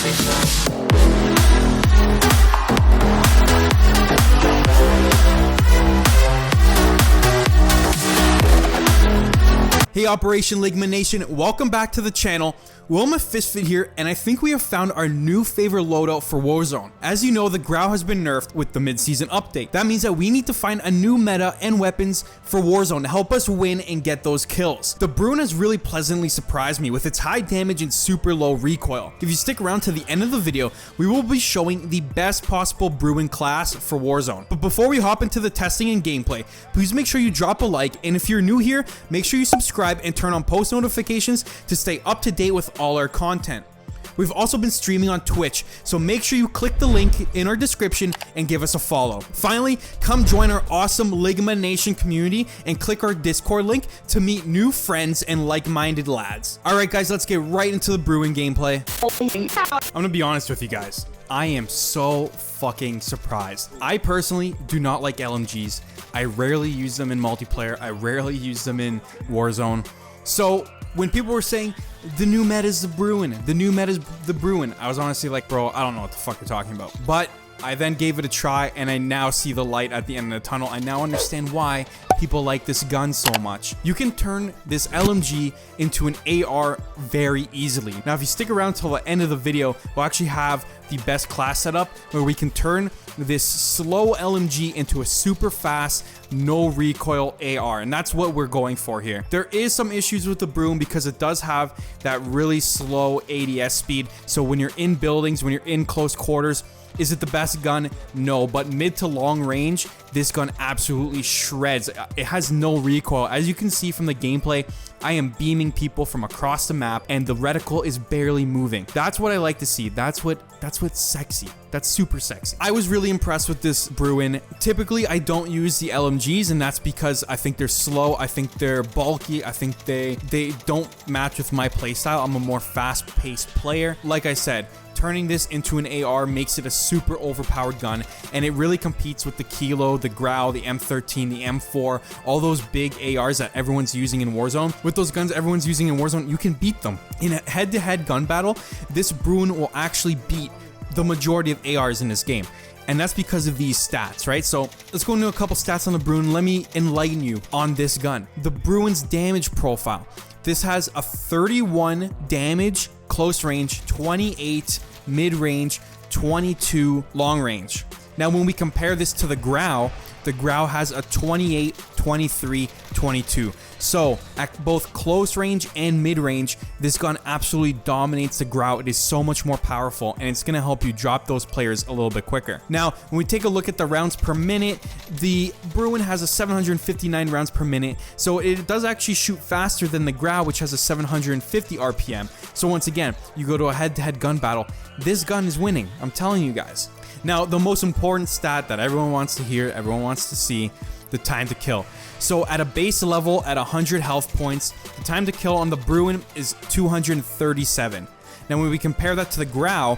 Hey Operation Ligma Nation, welcome back to the channel. Wilma Fistfit here, and I think we have found our new favorite loadout for Warzone. As you know, the Grau has been nerfed with the mid-season update. That means that we need to find a new meta and weapons for Warzone to help us win and get those kills. The Bruen has really pleasantly surprised me with its high damage and super low recoil. If you stick around to the end of the video, we will be showing the best possible Bruen class for Warzone. But before we hop into the testing and gameplay, please make sure you drop a like, and if you're new here, make sure you subscribe and turn on post notifications to stay up to date with all our content. We've also been streaming on Twitch, so make sure you click the link in our description and give us a follow. Finally, come join our awesome Ligma Nation community and click our Discord link to meet new friends and like-minded lads. Alright guys, let's get right into the Bruen gameplay. I'm gonna be honest with you guys. I am so fucking surprised. I personally do not like LMGs. I rarely use them in multiplayer. I rarely use them in Warzone. So when people were saying the new meta is the Bruen, the new meta is the Bruen, I was honestly like, bro, I don't know what the fuck you're talking about. But I then gave it a try, and I now see the light at the end of the tunnel. I now understand why people like this gun so much. You can turn this LMG into an AR very easily. Now, if you stick around till the end of the video, we'll actually have the best class setup where we can turn this slow LMG into a super fast, no recoil AR, and that's what we're going for here. There is some issues with the Bruen because it does have that really slow ADS speed, so when you're in buildings, when you're in close quarters, is it the best gun? No, but mid to long range, this gun absolutely shreds. It has no recoil. As you can see from the gameplay, I am beaming people from across the map and the reticle is barely moving. That's what I like to see. That's what's sexy. That's super sexy. I was really impressed with this Bruen. Typically, I don't use the LMGs, and that's because I think they're slow. I think they're bulky. I think they don't match with my playstyle. I'm a more fast-paced player. Like I said, turning this into an AR makes it a super overpowered gun, and it really competes with the Kilo, the Grau, the M13, the M4, all those big ARs that everyone's using in Warzone. With those guns everyone's using in Warzone, you can beat them. In a head-to-head gun battle, this Bruen will actually beat the majority of ARs in this game. And that's because of these stats, right? So let's go into a couple stats on the Bruen. Let me enlighten you on this gun. The Bruen's damage profile. This has a 31 damage close range, 28 mid range, 22 long range. Now, when we compare this to the Grau has a 28, 23, 22. So at both close range and mid range, this gun absolutely dominates the Grau. It is so much more powerful, and it's going to help you drop those players a little bit quicker. Now, when we take a look at the rounds per minute, the Bruen has a 759 rounds per minute. So it does actually shoot faster than the Grau, which has a 750 RPM. So once again, you go to a head-to-head gun battle, this gun is winning. I'm telling you guys. Now, the most important stat that everyone wants to hear, everyone wants to see, the time to kill. So at a base level at 100 health points, the time to kill on the Bruen is 237. Now, when we compare that to the Grau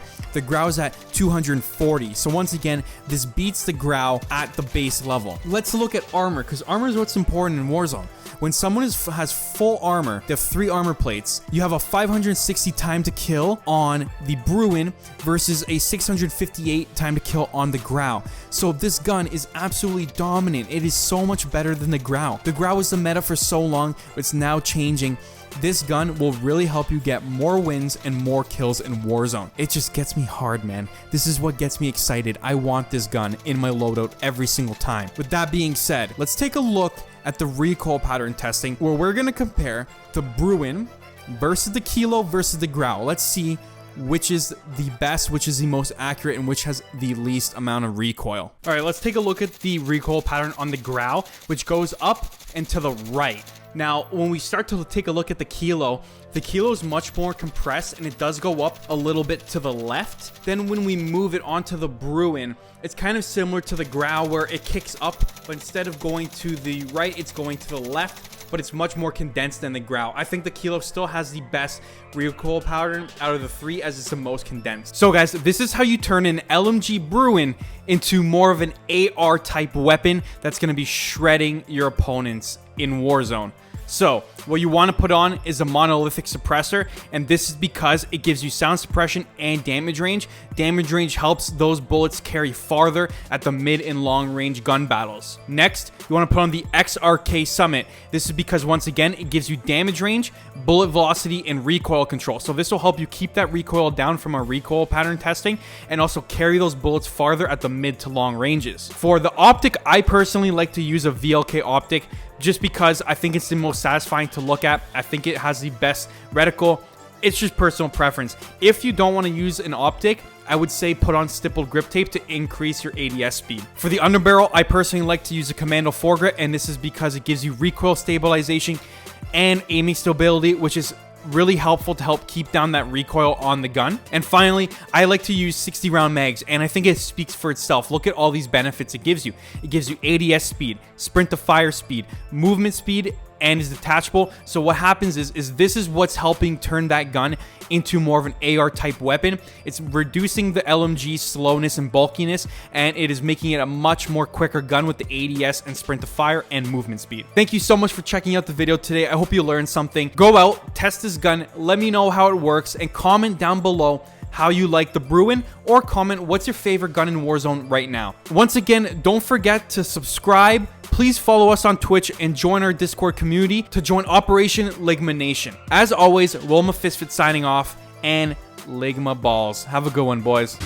is at 240. So once again, this beats the Grau at the base level. Let's look at armor, because armor is what's important in Warzone. When someone has full armor, they have 3 armor plates, you have a 560 time to kill on the Bruen versus a 658 time to kill on the Grau. So this gun is absolutely dominant. It is so much better than the Grau. The Grau was the meta for so long, but it's now changing. This gun will really help you get more wins and more kills in Warzone. It just gets me hard, man. This is what gets me excited. I want this gun in my loadout every single time. With that being said, let's take a look at the recoil pattern testing, where we're going to compare the Bruen versus the Kilo versus the Grau. Let's see which is the best, which is the most accurate, and which has the least amount of recoil. All right, let's take a look at the recoil pattern on the Grau, which goes up and to the right. Now, when we start to take a look at the Kilo is much more compressed, and it does go up a little bit to the left. Then when we move it onto the Bruen, it's kind of similar to the Grau, where it kicks up, but instead of going to the right, it's going to the left, but it's much more condensed than the Grau. I think the Kilo still has the best recoil pattern out of the 3, as it's the most condensed. So guys, this is how you turn an LMG Bruen into more of an AR type weapon that's going to be shredding your opponents in Warzone. So what you want to put on is a monolithic suppressor, and this is because it gives you sound suppression and damage range. Damage range helps those bullets carry farther at the mid and long range gun battles. Next, you want to put on the XRK Summit. This is because once again, it gives you damage range, bullet velocity, and recoil control. So this will help you keep that recoil down from our recoil pattern testing and also carry those bullets farther at the mid to long ranges. For the optic, I personally like to use a VLK optic just because I think it's the most satisfying to look at. I think it has the best reticle. It's just personal preference. If you don't want to use an optic, I would say put on stippled grip tape to increase your ADS speed. For the underbarrel, I personally like to use a Commando foregrip, and this is because it gives you recoil stabilization and aiming stability, which is really helpful to help keep down that recoil on the gun. And finally, I like to use 60 round mags, and I think it speaks for itself. Look at all these benefits it gives you. It gives you ADS speed, sprint to fire speed, movement speed, and is detachable. So what happens is this is what's helping turn that gun into more of an AR type weapon. It's reducing the LMG slowness and bulkiness, and it is making it a much more quicker gun with the ADS and sprint to fire and movement speed. Thank you so much for checking out the video today. I hope you learned something. Go out, test this gun, let me know how it works, and comment down below how you like the Bruen, or comment what's your favorite gun in Warzone right now. Once again, don't forget to subscribe. Please follow us on Twitch and join our Discord community to join Operation Ligma Nation. As always, Wilma Fistfit signing off, and Ligma balls. Have a good one, boys.